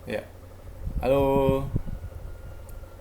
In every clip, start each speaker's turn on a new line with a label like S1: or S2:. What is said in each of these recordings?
S1: Ya, halo.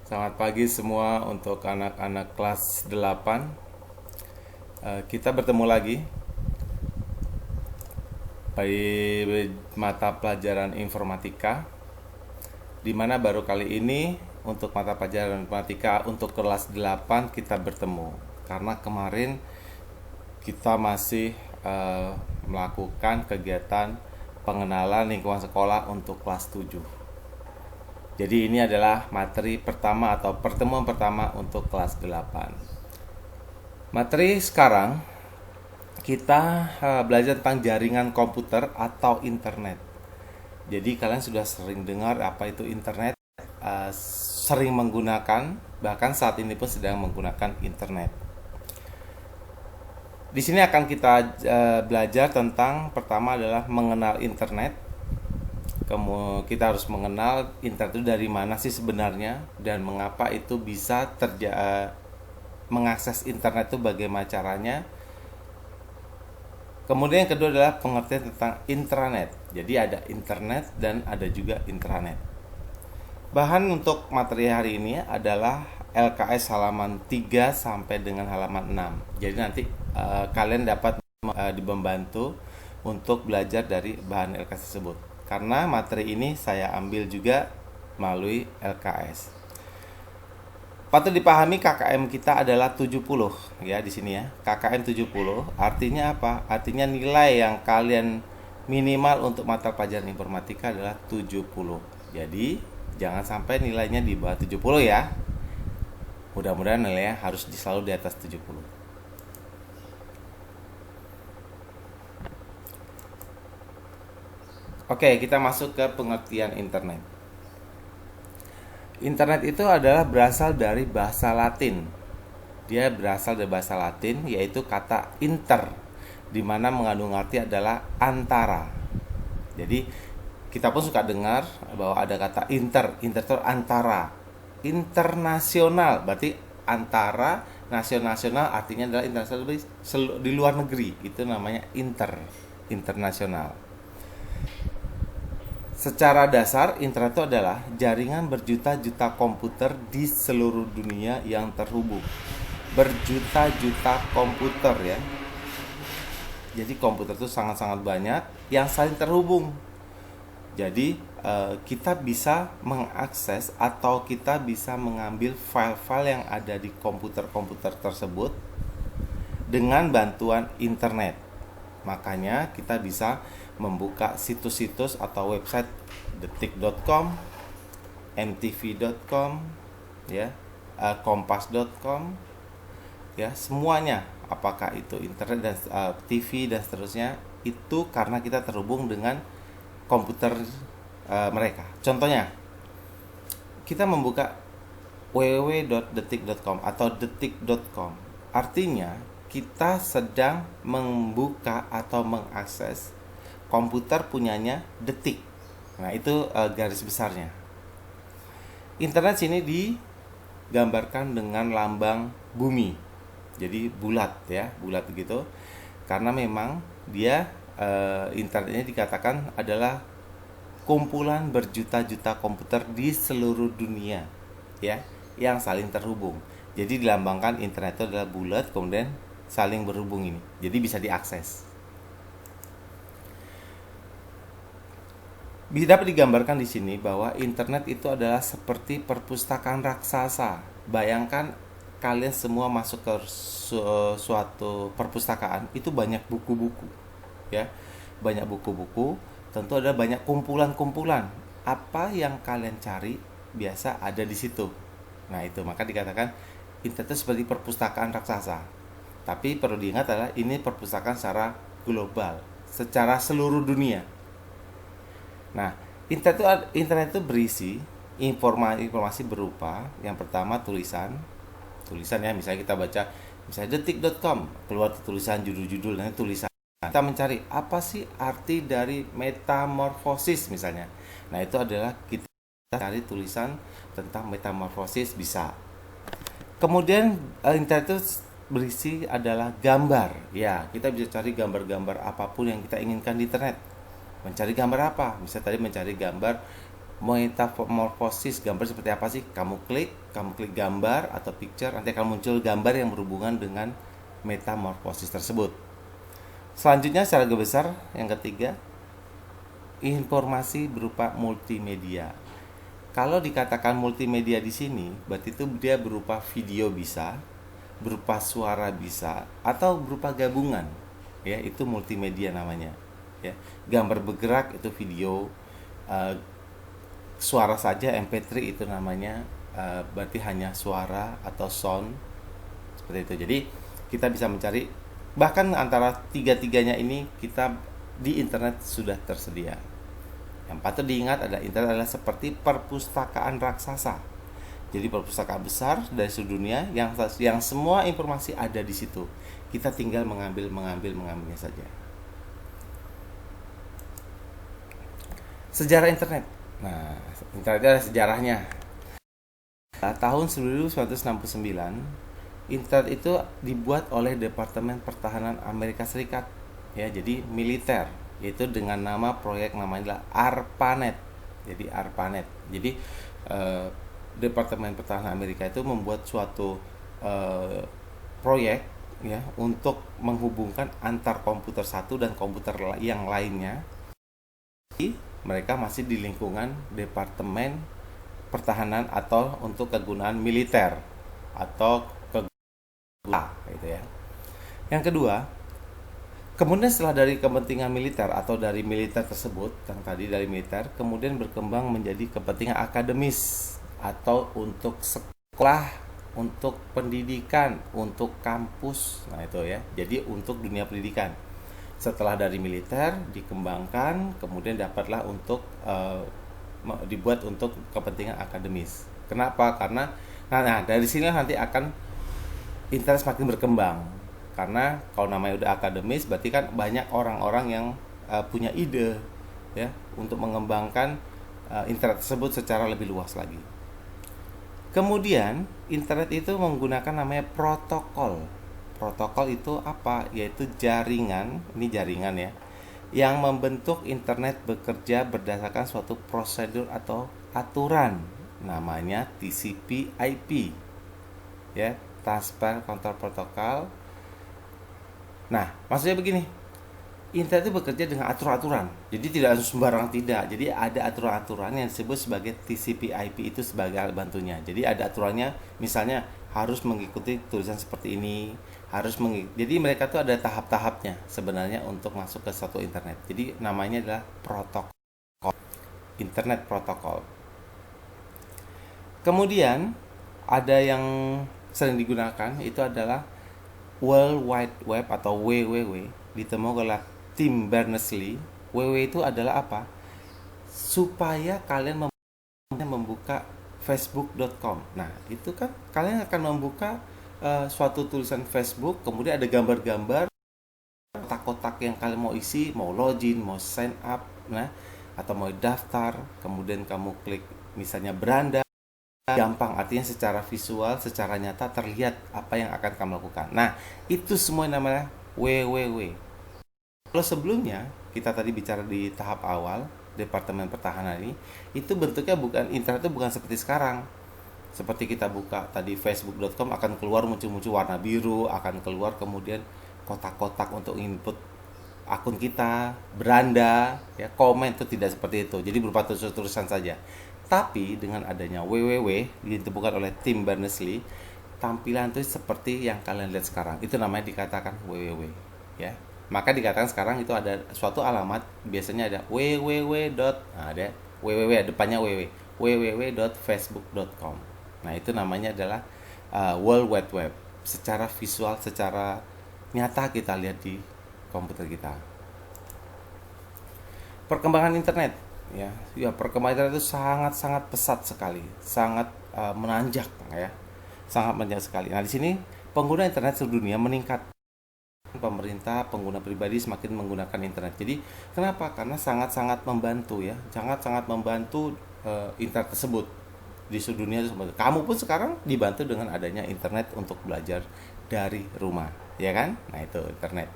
S1: Selamat pagi semua untuk anak-anak kelas 8. Kita bertemu lagi di mata pelajaran informatika, di mana baru kali ini untuk mata pelajaran informatika untuk kelas 8 kita bertemu. Karena kemarin kita masih melakukan kegiatan pengenalan lingkungan sekolah untuk kelas 7. Jadi ini adalah materi pertama atau pertemuan pertama untuk kelas 8. Materi sekarang kita belajar tentang jaringan komputer atau internet. Jadi kalian sudah sering dengar apa itu internet, sering menggunakan, bahkan saat ini pun sedang menggunakan internet. Di sini akan kita belajar tentang pertama adalah mengenal internet. Kemudian kita harus mengenal internet itu dari mana sih sebenarnya dan mengapa itu bisa mengakses internet itu bagaimana caranya. Kemudian yang kedua adalah pengertian tentang intranet. Jadi ada internet dan ada juga intranet. Bahan untuk materi hari ini adalah LKS halaman 3 sampai dengan halaman 6. Jadi nanti kalian dapat dibantu untuk belajar dari bahan LKS tersebut. Karena materi ini saya ambil juga melalui LKS. Patut dipahami KKM kita adalah 70 ya di sini ya. KKM 70 artinya apa? Artinya nilai yang kalian minimal untuk mata pelajaran informatika adalah 70. Jadi jangan sampai nilainya di bawah 70 ya. Mudah-mudahan nilainya harus selalu di atas 70. Oke, kita masuk ke pengertian internet. Internet itu adalah berasal dari bahasa Latin. Dia berasal dari bahasa Latin yaitu kata inter, di mana mengandung arti adalah antara. Jadi kita pun suka dengar bahwa ada kata inter itu antara. Internasional berarti antara, nasional artinya adalah internasional di luar negeri. Itu namanya internasional. Secara dasar, internet itu adalah jaringan berjuta-juta komputer di seluruh dunia yang terhubung. Berjuta-juta komputer ya. Jadi komputer itu sangat-sangat banyak yang saling terhubung. Jadi kita bisa mengakses atau kita bisa mengambil file-file yang ada di komputer-komputer tersebut dengan bantuan internet. Makanya kita bisa membuka situs-situs atau website detik.com, mtv.com, ya, kompas.com, ya, semuanya. Apakah itu internet dan TV dan seterusnya, itu karena kita terhubung dengan komputer mereka. Contohnya, kita membuka www.detik.com atau detik.com. Artinya, kita sedang membuka atau mengakses komputer punyanya Detik. Nah, itu garis besarnya. Internet sini digambarkan dengan lambang bumi. Jadi bulat ya, bulat begitu. Karena memang dia internet ini dikatakan adalah kumpulan berjuta-juta komputer di seluruh dunia ya, yang saling terhubung. Jadi dilambangkan internet itu adalah bulat kemudian saling berhubung ini. Jadi bisa diakses. Dapat digambarkan di sini bahwa internet itu adalah seperti perpustakaan raksasa. Bayangkan kalian semua masuk ke suatu perpustakaan, itu banyak buku-buku, ya, banyak buku-buku. Tentu ada banyak kumpulan-kumpulan. Apa yang kalian cari biasa ada di situ. Nah itu maka dikatakan internet itu seperti perpustakaan raksasa. Tapi perlu diingat adalah ini perpustakaan secara global, secara seluruh dunia. Nah, internet itu berisi informasi berupa yang pertama tulisan ya, misalnya kita baca misalnya detik.com, keluar tulisan judul-judul dan tulisan. Kita mencari apa sih arti dari metamorfosis misalnya. Nah, itu adalah kita cari tulisan tentang metamorfosis bisa. Kemudian internet itu berisi adalah gambar. Ya, kita bisa cari gambar-gambar apapun yang kita inginkan di internet. Mencari gambar apa? Misalnya tadi mencari gambar Metamorfosis gambar seperti apa sih? Kamu klik gambar atau picture, nanti akan muncul gambar yang berhubungan dengan metamorfosis tersebut. Selanjutnya secara besar yang ketiga, informasi berupa multimedia. Kalau dikatakan multimedia di sini, berarti itu dia berupa video bisa, berupa suara bisa, atau berupa gabungan. Ya, itu multimedia namanya. Ya, gambar bergerak itu video, suara saja MP3 itu namanya berarti hanya suara atau sound seperti itu. Jadi kita bisa mencari bahkan antara tiga-tiganya ini kita di internet sudah tersedia. Yang patut diingat adalah internet adalah seperti perpustakaan raksasa. Jadi perpustakaan besar dari seluruh dunia yang semua informasi ada di situ. Kita tinggal mengambilnya saja. Sejarah internet. Nah, internet itu ada sejarahnya. Tahun 1969, internet itu dibuat oleh Departemen Pertahanan Amerika Serikat. Ya, jadi militer, yaitu dengan nama proyek namanya ARPANET. Jadi ARPANET. Jadi Departemen Pertahanan Amerika itu membuat suatu proyek ya untuk menghubungkan antar komputer satu dan komputer yang lainnya. Mereka masih di lingkungan Departemen Pertahanan atau untuk kegunaan militer atau kegunaan gitu ya. Yang kedua, kemudian setelah dari kepentingan militer atau dari militer tersebut, yang tadi dari militer, kemudian berkembang menjadi kepentingan akademis atau untuk sekolah, untuk pendidikan, untuk kampus. Nah, itu ya. Jadi untuk dunia pendidikan. Setelah dari militer dikembangkan, kemudian dapatlah untuk dibuat untuk kepentingan akademis. Kenapa? Karena dari sini nanti akan internet semakin berkembang. Karena kalau namanya udah akademis, berarti kan banyak orang-orang yang punya ide ya untuk mengembangkan internet tersebut secara lebih luas lagi. Kemudian internet itu menggunakan namanya protokol. Protokol itu apa? Yaitu jaringan, ini jaringan ya, yang membentuk internet bekerja berdasarkan suatu prosedur atau aturan, namanya TCP/IP. Ya, Transfer Control Protocol. Nah, maksudnya begini, internet itu bekerja dengan aturan-aturan. Jadi tidak sembarang tidak. Jadi ada aturan-aturan yang disebut sebagai TCP/IP itu sebagai alat bantunya. Jadi ada aturannya, misalnya harus mengikuti tulisan seperti ini, jadi mereka tuh ada tahap-tahapnya sebenarnya untuk masuk ke satu internet. Jadi namanya adalah protokol, internet protokol. Kemudian ada yang sering digunakan itu adalah World Wide Web atau WWW, ditemukan oleh Tim Berners-Lee. WWW itu adalah apa? Supaya kalian membuka facebook.com. Nah, itu kan kalian akan membuka suatu tulisan Facebook, kemudian ada gambar-gambar, kotak-kotak yang kalian mau isi, mau login, mau sign up, atau mau daftar, kemudian kamu klik misalnya beranda, gampang, artinya secara visual, secara nyata terlihat apa yang akan kamu lakukan. Nah, itu semua namanya WWW. Kalau sebelumnya kita tadi bicara di tahap awal, Departemen Pertahanan ini, itu bentuknya bukan, internet itu bukan seperti sekarang. Seperti kita buka tadi facebook.com akan keluar muncul warna biru, akan keluar kemudian kotak-kotak untuk input akun kita, beranda, ya, komen, itu tidak seperti itu. Jadi berupa tulisan saja. Tapi dengan adanya WWW ditemukan oleh Tim Berners-Lee, tampilan itu seperti yang kalian lihat sekarang. Itu namanya dikatakan WWW, ya. Maka dikatakan sekarang itu ada suatu alamat, biasanya ada ada www, depannya www.facebook.com. Nah, itu namanya adalah World Wide Web. Secara visual, secara nyata kita lihat di komputer kita. Perkembangan internet, ya perkembangan internet itu sangat pesat sekali, sangat menanjak, ya, sangat menanjak sekali. Nah, di sini pengguna internet seluruh dunia meningkat. Pemerintah, pengguna pribadi semakin menggunakan internet. Jadi kenapa? Karena sangat membantu, ya, sangat membantu internet tersebut di seluruh dunia. Kamu pun sekarang dibantu dengan adanya internet untuk belajar dari rumah, ya kan? Nah, itu internet.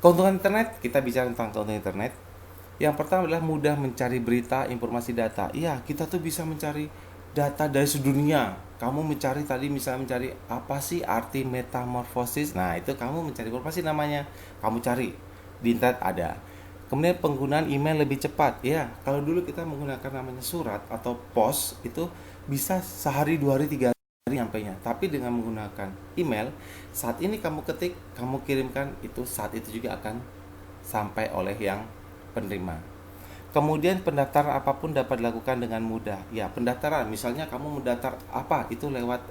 S1: Keuntungan internet, kita bicara tentang keuntungan internet. Yang pertama adalah mudah mencari berita, informasi, data. Iya, kita tuh bisa mencari data dari sedunia. Kamu mencari tadi misalnya mencari apa sih arti metamorfosis. Nah, itu kamu mencari informasi namanya. Kamu cari di internet ada. Kemudian penggunaan email lebih cepat. Ya, kalau dulu kita menggunakan namanya surat atau pos itu bisa sehari, 2 hari, 3 hari nyampainya. Tapi dengan menggunakan email, saat ini kamu ketik, kamu kirimkan, itu saat itu juga akan sampai oleh yang penerima. Kemudian pendaftaran apapun dapat dilakukan dengan mudah. Ya, pendaftaran misalnya kamu mendaftar apa itu lewat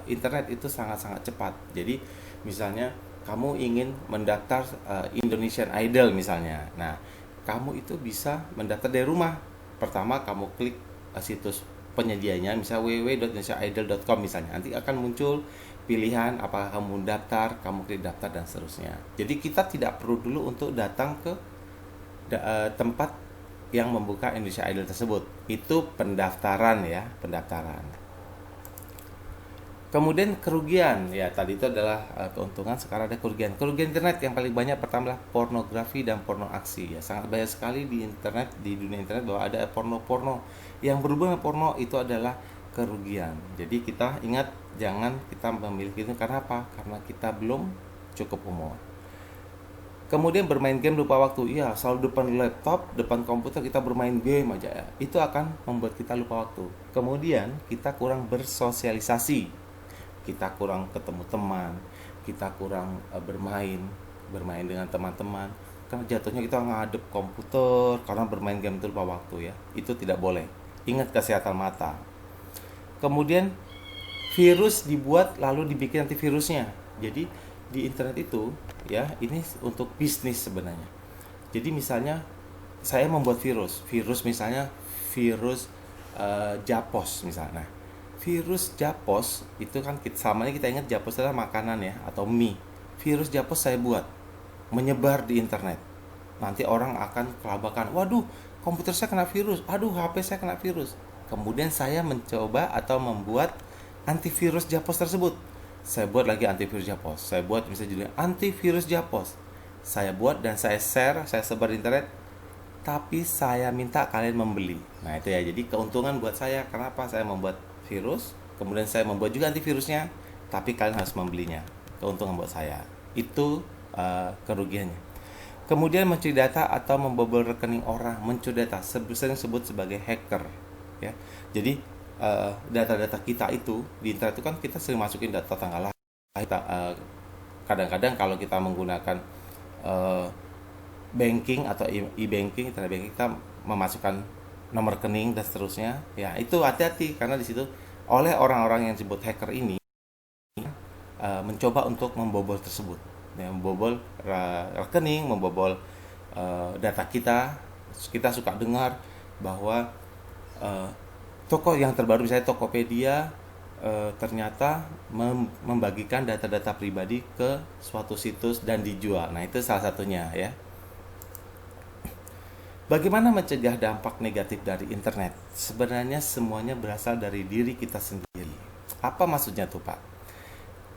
S1: internet itu sangat-sangat cepat. Jadi misalnya kamu ingin mendaftar Indonesian Idol misalnya. Nah, kamu itu bisa mendaftar dari rumah. Pertama kamu klik situs penyedianya, misalnya www.indonesiaidol.com misalnya. Nanti akan muncul pilihan apakah kamu mendaftar, kamu klik daftar dan seterusnya. Jadi kita tidak perlu dulu untuk datang ke tempat yang membuka Indonesia Idol tersebut. Itu pendaftaran ya, pendaftaran. Kemudian kerugian, ya tadi itu adalah keuntungan, sekarang ada kerugian. Kerugian internet yang paling banyak pertama adalah pornografi dan porno aksi. Ya, sangat banyak sekali di internet, di dunia internet bahwa ada porno-porno yang berhubungan dengan porno, itu adalah kerugian. Jadi kita ingat jangan kita memiliki itu, karena apa? Karena kita belum cukup umur. Kemudian bermain game lupa waktu. Iya, selalu depan laptop, depan komputer kita bermain game aja ya. Itu akan membuat kita lupa waktu. Kemudian kita kurang bersosialisasi. Kita kurang ketemu teman, kita kurang bermain dengan teman-teman. Karena jatuhnya kita ngadep komputer karena bermain game itu lupa waktu ya. Itu tidak boleh. Ingat kesehatan mata. Kemudian virus dibuat lalu dibikin antivirusnya. Jadi di internet itu ya, ini untuk bisnis sebenarnya. Jadi misalnya saya membuat virus misalnya virus Japos misalnya. Nah, virus Japos itu kan samanya kita ingat Japos adalah makanan ya atau mie. Virus Japos saya buat menyebar di internet. Nanti orang akan kelabakan, waduh komputer saya kena virus, aduh HP saya kena virus. Kemudian saya mencoba atau membuat antivirus Japos tersebut. Saya buat lagi antivirus Japos. Saya buat misalnya judulnya antivirus Japos. Saya buat dan saya share, saya sebar di internet. Tapi saya minta kalian membeli. Nah itu ya, jadi keuntungan buat saya. Kenapa saya membuat virus, kemudian saya membuat juga antivirusnya, tapi kalian harus membelinya. Keuntungan buat saya. Itu kerugiannya. Kemudian mencuri data atau membobol rekening orang, mencuri data, sering disebut sebagai hacker. Ya, jadi data-data kita itu di internet itu kan kita sering masukin data tanggal lahir. Kadang-kadang kalau kita menggunakan banking atau e-banking, internet banking, kita memasukkan nomor rekening dan seterusnya. Ya, itu hati-hati karena di situ oleh orang-orang yang disebut hacker ini mencoba untuk membobol tersebut. Ya, membobol rekening, membobol data kita. Kita suka dengar bahwa toko yang terbaru misalnya Tokopedia ternyata membagikan data-data pribadi ke suatu situs dan dijual. Nah, itu salah satunya ya. Bagaimana mencegah dampak negatif dari internet? Sebenarnya semuanya berasal dari diri kita sendiri. Apa maksudnya tuh, Pak?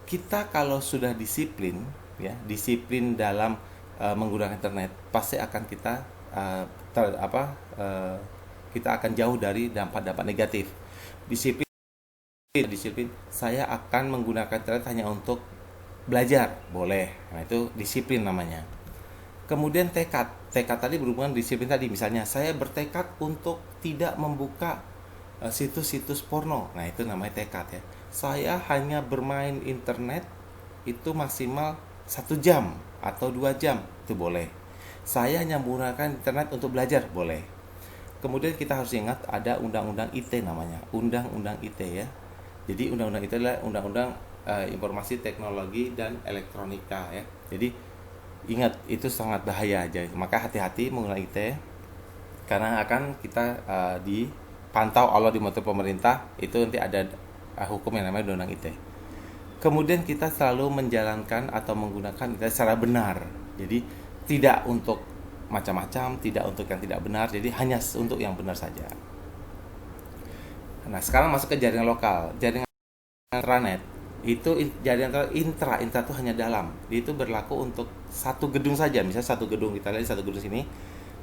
S1: Kita kalau sudah disiplin ya, disiplin dalam menggunakan internet, pasti akan kita kita akan jauh dari dampak-dampak negatif. Disiplin, saya akan menggunakan internet hanya untuk belajar, boleh. Nah, itu disiplin namanya. Kemudian tekad tadi berhubungan disiplin tadi. Misalnya saya bertekad untuk tidak membuka situs-situs porno. Nah, itu namanya tekad ya. Saya hanya bermain internet itu maksimal 1 jam atau 2 jam, itu boleh. Saya hanya menggunakan internet untuk belajar, boleh. Kemudian kita harus ingat ada undang-undang IT namanya, undang-undang IT ya. Jadi undang-undang IT adalah undang-undang informasi teknologi dan elektronika ya. Jadi ingat, itu sangat bahaya aja. Maka hati-hati menggunakan IT karena akan kita dipantau Allah di mata pemerintah. Itu nanti ada hukum yang namanya undang-undang IT. Kemudian kita selalu menjalankan atau menggunakan IT secara benar. Jadi tidak untuk macam-macam, tidak untuk yang tidak benar, jadi hanya untuk yang benar saja. Nah, sekarang masuk ke jaringan lokal. Jaringan intranet itu jaringan intra itu hanya dalam. Itu berlaku untuk satu gedung saja. Misalnya satu gedung, kita lihat satu gedung sini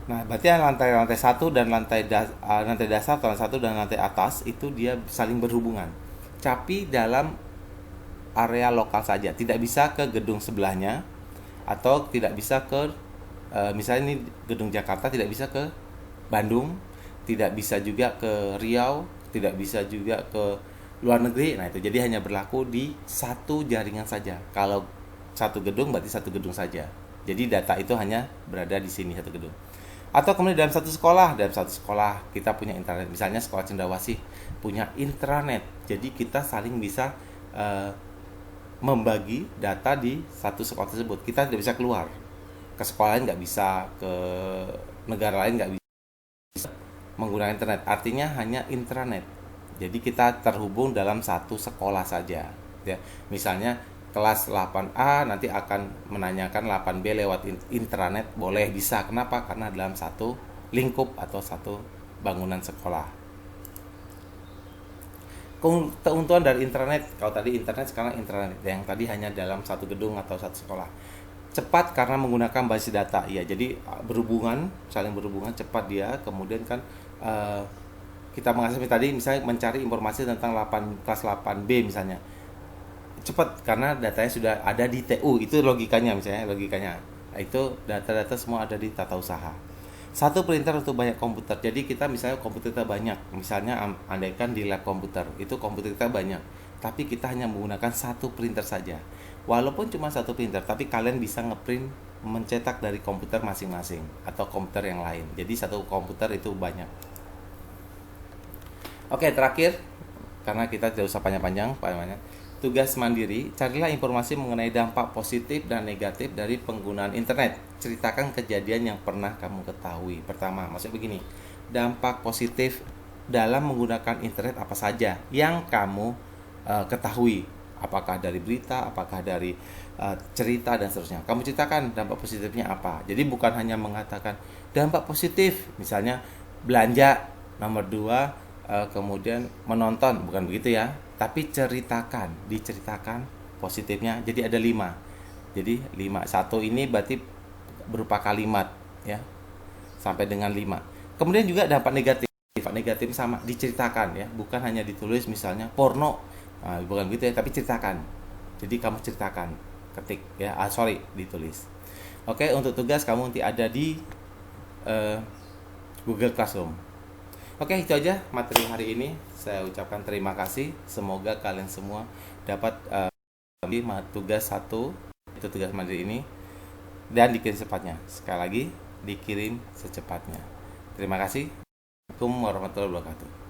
S1: Nah, berarti lantai satu dan lantai dasar atau lantai satu dan lantai atas itu dia saling berhubungan. Tapi dalam area lokal saja, tidak bisa ke gedung sebelahnya atau tidak bisa ke misalnya ini gedung Jakarta tidak bisa ke Bandung, tidak bisa juga ke Riau, tidak bisa juga ke luar negeri. Nah, itu jadi hanya berlaku di satu jaringan saja. Kalau satu gedung berarti satu gedung saja. Jadi data itu hanya berada di sini satu gedung. Atau kemudian dalam satu sekolah kita punya intranet. Misalnya sekolah Cendrawasih punya intranet. Jadi kita saling bisa membagi data di satu sekolah tersebut. Kita tidak bisa keluar ke sekolah lain, nggak bisa ke negara lain, nggak bisa menggunakan internet. Artinya hanya intranet. Jadi kita terhubung dalam satu sekolah saja. Ya, misalnya kelas 8A nanti akan menanyakan 8B lewat intranet, boleh, bisa. Kenapa? Karena dalam satu lingkup atau satu bangunan sekolah. Keuntungan dari intranet, kalau tadi internet sekarang intranet, yang tadi hanya dalam satu gedung atau satu sekolah. Cepat karena menggunakan basis data, ya. Jadi berhubungan, saling berhubungan, cepat dia. Kemudian kan kita mengakses tadi misalnya mencari informasi tentang kelas 8B misalnya, cepat karena datanya sudah ada di TU. Itu logikanya, misalnya logikanya itu data-data semua ada di tata usaha. Satu printer untuk banyak komputer. Jadi kita misalnya komputer kita banyak, misalnya andaikan di lab komputer itu komputer kita banyak, tapi kita hanya menggunakan satu printer saja. Walaupun cuma satu printer, tapi kalian bisa ngeprint, mencetak dari komputer masing-masing atau komputer yang lain. Jadi satu komputer itu banyak. Oke, terakhir, karena kita tidak usah panjang-panjang, tugas mandiri, carilah informasi mengenai dampak positif dan negatif dari penggunaan internet. Ceritakan kejadian yang pernah kamu ketahui. Pertama, maksudnya begini, dampak positif dalam menggunakan internet apa saja yang kamu ketahui. Apakah dari berita, apakah dari cerita, dan seterusnya. Kamu ceritakan dampak positifnya apa. Jadi bukan hanya mengatakan dampak positif, misalnya belanja, nomor 2 kemudian menonton, bukan begitu ya. Tapi diceritakan positifnya. Jadi ada 5. Jadi 5. Satu ini berarti berupa kalimat ya. Sampai dengan 5. Kemudian juga dampak negatif. Dampak negatif sama diceritakan ya, bukan hanya ditulis misalnya porno. Nah, bukan gitu ya, tapi ceritakan. Jadi kamu ceritakan, ketik ya. Ditulis. Oke, untuk tugas kamu nanti ada di Google Classroom. Oke, itu aja materi hari ini. Saya ucapkan terima kasih. Semoga kalian semua dapat tugas 1, itu tugas mandiri ini, dan dikirim secepatnya. Sekali lagi, dikirim secepatnya. Terima kasih. Assalamualaikum warahmatullahi wabarakatuh.